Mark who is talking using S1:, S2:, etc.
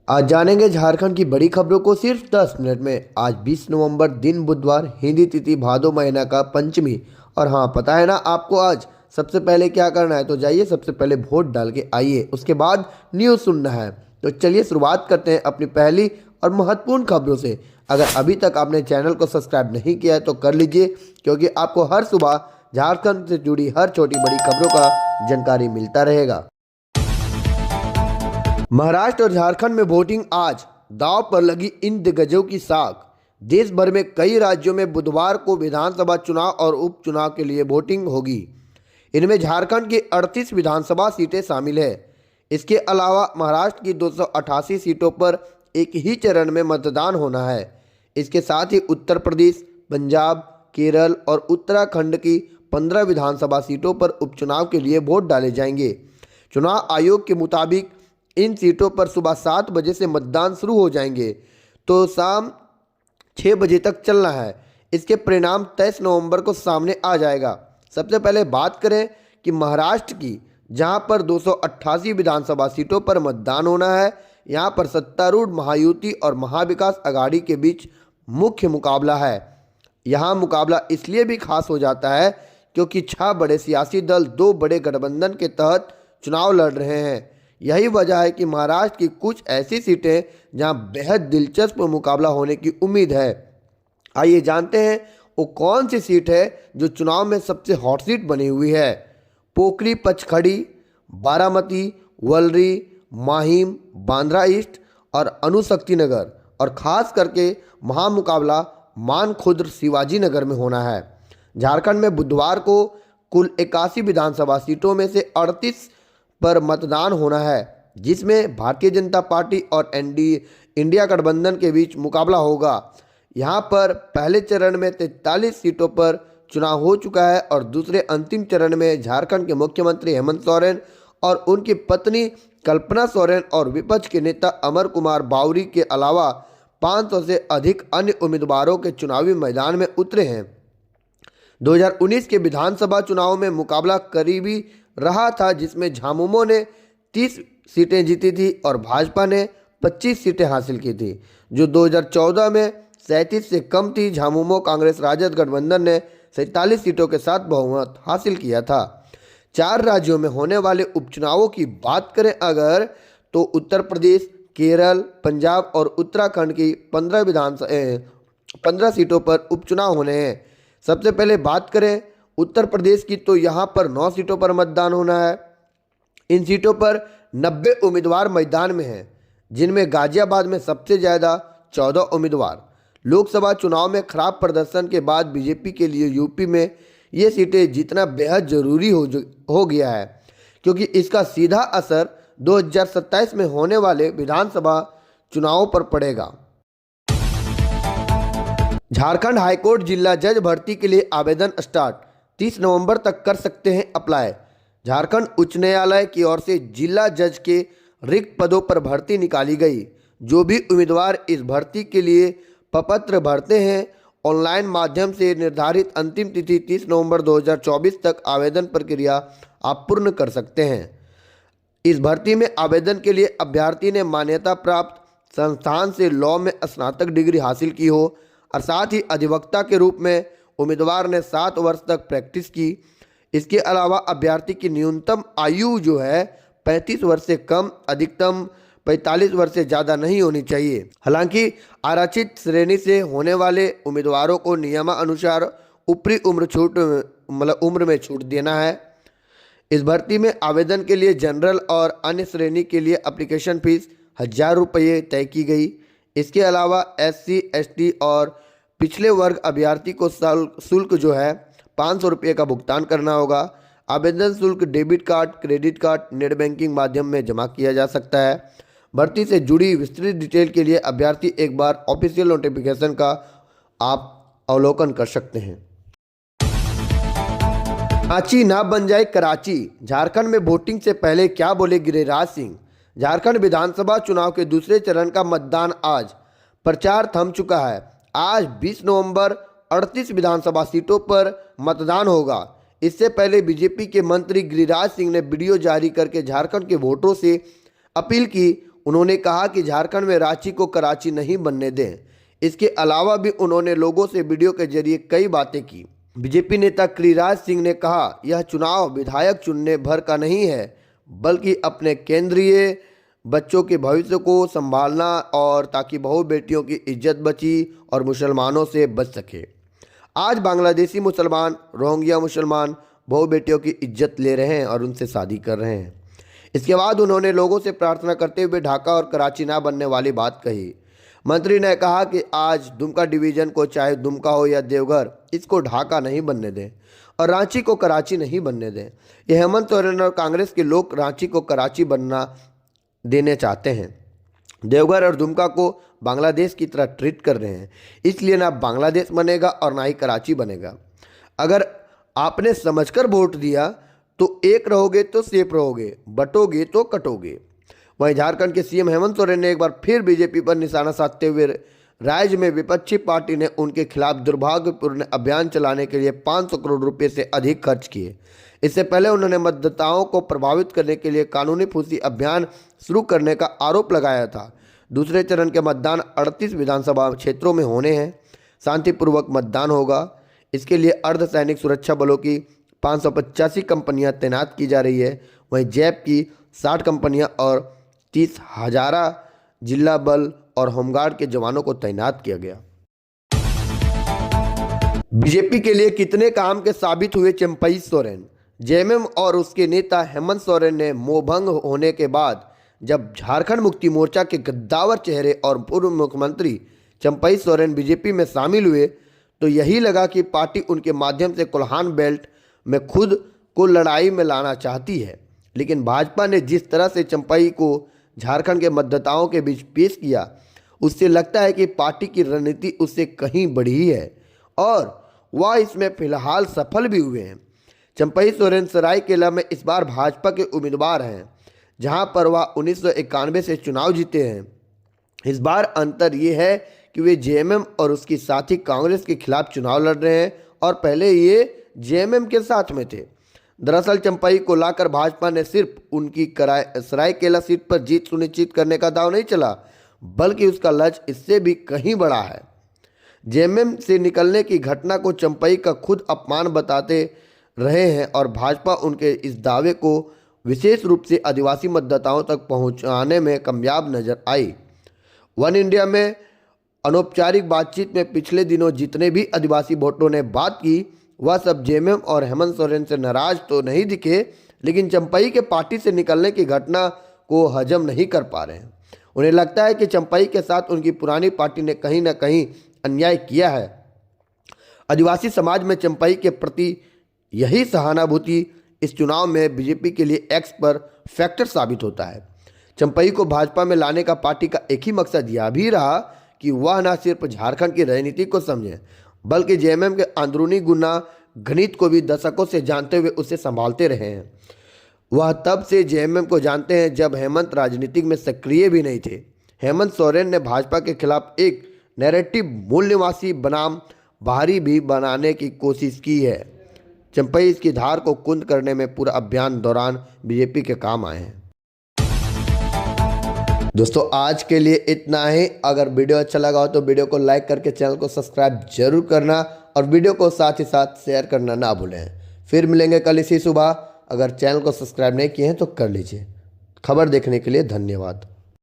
S1: आज जानेंगे झारखंड की बड़ी खबरों को सिर्फ 10 मिनट में। आज 20 नवंबर दिन बुधवार, हिंदी तिथि भादो महीना का पंचमी। और हाँ, पता है ना आपको आज सबसे पहले क्या करना है? तो जाइए सबसे पहले वोट डाल के आइए, उसके बाद न्यूज़ सुनना है। तो चलिए शुरुआत करते हैं अपनी पहली और महत्वपूर्ण खबरों से। अगर अभी तक आपने चैनल को सब्सक्राइब नहीं किया है तो कर लीजिए, क्योंकि आपको हर सुबह झारखंड से जुड़ी हर छोटी बड़ी खबरों का जानकारी मिलता रहेगा। महाराष्ट्र और झारखंड में वोटिंग आज, दांव पर लगी इन दिग्गजों की साख। देश भर में कई राज्यों में बुधवार को विधानसभा चुनाव और उपचुनाव के लिए वोटिंग होगी। इनमें झारखंड की 38 विधानसभा सीटें शामिल है। इसके अलावा महाराष्ट्र की 288 सीटों पर एक ही चरण में मतदान होना है। इसके साथ ही उत्तर प्रदेश, पंजाब, केरल और उत्तराखंड की 15 विधानसभा सीटों पर उपचुनाव के लिए वोट डाले जाएंगे। चुनाव आयोग के मुताबिक इन सीटों पर सुबह 7 बजे से मतदान शुरू हो जाएंगे, तो शाम 6 बजे तक चलना है। इसके परिणाम 23 नवंबर को सामने आ जाएगा। सबसे पहले बात करें कि महाराष्ट्र की, जहां पर 288 विधानसभा सीटों पर मतदान होना है। यहां पर सत्तारूढ़ महायुति और महाविकास अघाड़ी के बीच मुख्य मुकाबला है। यहां मुकाबला इसलिए भी खास हो जाता है क्योंकि 6 बड़े सियासी दल 2 बड़े गठबंधन के तहत चुनाव लड़ रहे हैं। यही वजह है कि महाराष्ट्र की कुछ ऐसी सीटें जहां बेहद दिलचस्प मुकाबला होने की उम्मीद है। आइए जानते हैं वो कौन सी सीट है जो चुनाव में सबसे हॉट सीट बनी हुई है। पोखरी पचखड़ी, बारामती, वलरी, माहिम, बांद्रा ईस्ट और अनुशक्ति नगर, और खास करके महामुकाबला मानखुर्द शिवाजी नगर में होना है। झारखंड में बुधवार को कुल 81 विधानसभा सीटों में से 38 पर मतदान होना है, जिसमें भारतीय जनता पार्टी और इंडिया गठबंधन के बीच मुकाबला होगा। यहां पर पहले चरण में 43 सीटों पर चुनाव हो चुका है और दूसरे अंतिम चरण में झारखंड के मुख्यमंत्री हेमंत सोरेन और उनकी पत्नी कल्पना सोरेन और विपक्ष के नेता अमर कुमार बावरी के अलावा 500 से अधिक अन्य उम्मीदवारों के चुनावी मैदान में उतरे हैं। 2019 के विधानसभा चुनाव में मुकाबला करीबी रहा था, जिसमें झामुमो ने 30 सीटें जीती थी और भाजपा ने 25 सीटें हासिल की थी, जो 2014 में 37 से कम थी। झामुमो कांग्रेस राजद गठबंधन ने 47 सीटों के साथ बहुमत हासिल किया था। 4 राज्यों में होने वाले उपचुनावों की बात करें अगर, तो उत्तर प्रदेश, केरल, पंजाब और उत्तराखंड की 15 सीटों पर उपचुनाव होने हैं। सबसे पहले बात करें उत्तर प्रदेश की, तो यहाँ पर 9 सीटों पर मतदान होना है। इन सीटों पर 90 उम्मीदवार मैदान में हैं, जिनमें गाजियाबाद में सबसे ज़्यादा 14 उम्मीदवार। लोकसभा चुनाव में खराब प्रदर्शन के बाद बीजेपी के लिए यूपी में ये सीटें जीतना बेहद जरूरी हो गया है, क्योंकि इसका सीधा असर 2027 में होने वाले विधानसभा चुनावों पर पड़ेगा। झारखंड हाईकोर्ट जिला जज भर्ती के लिए आवेदन स्टार्ट, 30 नवंबर तक कर सकते हैं अप्लाई। झारखंड उच्च न्यायालय की ओर से जिला जज के रिक्त पदों पर भर्ती निकाली गई। जो भी उम्मीदवार इस भर्ती के लिए प्रपत्र भरते हैं, ऑनलाइन माध्यम से निर्धारित अंतिम तिथि 30 नवंबर 2024 तक आवेदन प्रक्रिया आप पूर्ण कर सकते हैं। इस भर्ती में आवेदन के लिए अभ्यर्थी ने मान्यता प्राप्त संस्थान से लॉ में स्नातक डिग्री हासिल की हो और साथ ही अधिवक्ता के रूप में उम्मीदवार ने 7 वर्ष तक प्रैक्टिस की। इसके अलावा अभ्यर्थी की न्यूनतम आयु जो है 35 वर्ष से कम, अधिकतम 45 वर्ष से ज़्यादा नहीं होनी चाहिए। हालांकि आरक्षित श्रेणी से होने वाले उम्मीदवारों को नियमानुसार ऊपरी उम्र में छूट देना है। इस भर्ती में आवेदन के लिए जनरल और अन्य श्रेणी के लिए एप्लीकेशन फीस 1000 रुपये तय की गई। इसके अलावा SC, ST और पिछले वर्ग अभ्यर्थी को शुल्क जो है 500 रुपये का भुगतान करना होगा। आवेदन शुल्क debit card, credit card, net banking माध्यम में जमा किया जा सकता है। भर्ती से जुड़ी विस्तृत डिटेल के लिए अभ्यर्थी एक बार ऑफिशियल नोटिफिकेशन का आप अवलोकन कर सकते हैं। रांची ना बन जाए कराची, झारखंड में वोटिंग से पहले क्या बोले गिरिराज सिंह। झारखंड विधानसभा चुनाव के दूसरे चरण का मतदान आज, प्रचार थम चुका है। आज 20 नवंबर 38 विधानसभा सीटों पर मतदान होगा। इससे पहले बीजेपी के मंत्री गिरिराज सिंह ने वीडियो जारी करके झारखंड के वोटरों से अपील की उन्होंने कहा कि झारखंड में रांची को कराची नहीं बनने दें। इसके अलावा भी उन्होंने लोगों से वीडियो के जरिए कई बातें की। बीजेपी नेता गिरिराज सिंह ने कहा, यह चुनाव विधायक चुनने भर का नहीं है, बल्कि अपने केंद्रीय बच्चों के भविष्य को संभालना और ताकि बहु बेटियों की इज्जत बची और मुसलमानों से बच सके। आज बांग्लादेशी मुसलमान, रोहिंग्या मुसलमान बहु बेटियों की इज्जत ले रहे हैं और उनसे शादी कर रहे हैं। इसके बाद उन्होंने लोगों से प्रार्थना करते हुए ढाका और कराची ना बनने वाली बात कही। मंत्री ने कहा कि आज दुमका डिवीज़न को, चाहे दुमका हो या देवघर, इसको ढाका नहीं बनने दें और रांची को कराची नहीं बनने दें। ये हेमंत सोरेन और कांग्रेस के लोग रांची को कराची बनना देने चाहते हैं। देवघर और दुमका को बांग्लादेश की तरह ट्रीट कर रहे हैं, इसलिए ना बांग्लादेश बनेगा और ना ही कराची बनेगा। अगर आपने समझकर वोट दिया तो एक रहोगे तो सेफ रहोगे, बटोगे तो कटोगे। वहीं झारखंड के सीएम हेमंत सोरेन ने एक बार फिर बीजेपी पर निशाना साधते हुए राज्य में विपक्षी पार्टी ने उनके खिलाफ दुर्भाग्यपूर्ण अभियान चलाने के लिए 500 करोड़ रुपए से अधिक खर्च किए। इससे पहले उन्होंने मतदाताओं को प्रभावित करने के लिए कानूनी फूसी अभियान शुरू करने का आरोप लगाया था। दूसरे चरण के मतदान 38 विधानसभा क्षेत्रों में होने हैं। शांतिपूर्वक मतदान होगा। इसके लिए अर्धसैनिक सुरक्षा बलों की 585 कंपनियां तैनात की जा रही है। वहीं जैप की 60 कंपनियां और 30 हजारा जिला बल और होमगार्ड के जवानों को तैनात किया गया। बीजेपी के लिए कितने काम के साबित हुए चंपई सोरेन। जेएमएम और उसके नेता हेमंत सोरेन ने मोहभंग होने के बाद जब झारखंड मुक्ति मोर्चा के गद्दावर चेहरे और पूर्व मुख्यमंत्री चंपई सोरेन बीजेपी में शामिल हुए तो यही लगा कि पार्टी उनके माध्यम से कोल्हान बेल्ट में खुद को लड़ाई में लाना चाहती है। लेकिन भाजपा ने जिस तरह से चंपई को झारखंड के मतदाताओं के बीच पेश किया, उससे लगता है कि पार्टी की रणनीति उससे कहीं बढ़ी है और वह इसमें फिलहाल सफल भी हुए हैं। चंपई सोरेन सरायकेला में इस बार भाजपा के उम्मीदवार हैं, जहां पर वह 1991 से चुनाव जीते हैं। इस बार अंतर ये है कि वे जेएमएम और उसकी साथी कांग्रेस के खिलाफ चुनाव लड़ रहे हैं और पहले ये जेएमएम के साथ में थे। दरअसल चंपई को लाकर भाजपा ने सिर्फ उनकी सरायकेला सीट पर जीत सुनिश्चित करने का दांव नहीं चला, बल्कि उसका लक्ष्य इससे भी कहीं बड़ा है। जेएमएम से निकलने की घटना को चंपई का खुद अपमान बताते रहे हैं और भाजपा उनके इस दावे को विशेष रूप से आदिवासी मतदाताओं तक पहुंचाने में कामयाब नजर आई। वन इंडिया में अनौपचारिक बातचीत में पिछले दिनों जितने भी आदिवासी वोटरों ने बात की, वह सब जेएमएम और हेमंत सोरेन से नाराज तो नहीं दिखे, लेकिन चंपई के पार्टी से निकलने की घटना को हजम नहीं कर पा रहे हैं। उन्हें लगता है कि चंपई के साथ उनकी पुरानी पार्टी ने कहीं ना कहीं अन्याय किया है। आदिवासी समाज में चंपई के प्रति यही सहानुभूति इस चुनाव में बीजेपी के लिए एक्स पर फैक्टर साबित होता है। चंपई को भाजपा में लाने का पार्टी का एक ही मकसद यह भी रहा कि वह न सिर्फ झारखंड की राजनीति को समझें, बल्कि जेएमएम के अंदरूनी गुना गणित को भी दशकों से जानते हुए उसे संभालते रहे हैं। वह तब से जेएमएम को जानते हैं जब हेमंत राजनीतिक में सक्रिय भी नहीं थे। हेमंत सोरेन ने भाजपा के खिलाफ एक नैरेटिव मूल्यवासी बनाम बाहरी भी बनाने की कोशिश की है। चंपई इसकी धार को कुंद करने में पूरा अभियान दौरान बीजेपी के काम आए हैं। दोस्तों आज के लिए इतना ही। अगर वीडियो अच्छा लगा हो तो वीडियो को लाइक करके चैनल को सब्सक्राइब जरूर करना और वीडियो को साथ ही साथ शेयर करना ना भूलें। फिर मिलेंगे कल इसी सुबह। अगर चैनल को सब्सक्राइब नहीं किए हैं तो कर लीजिए। खबर देखने के लिए धन्यवाद।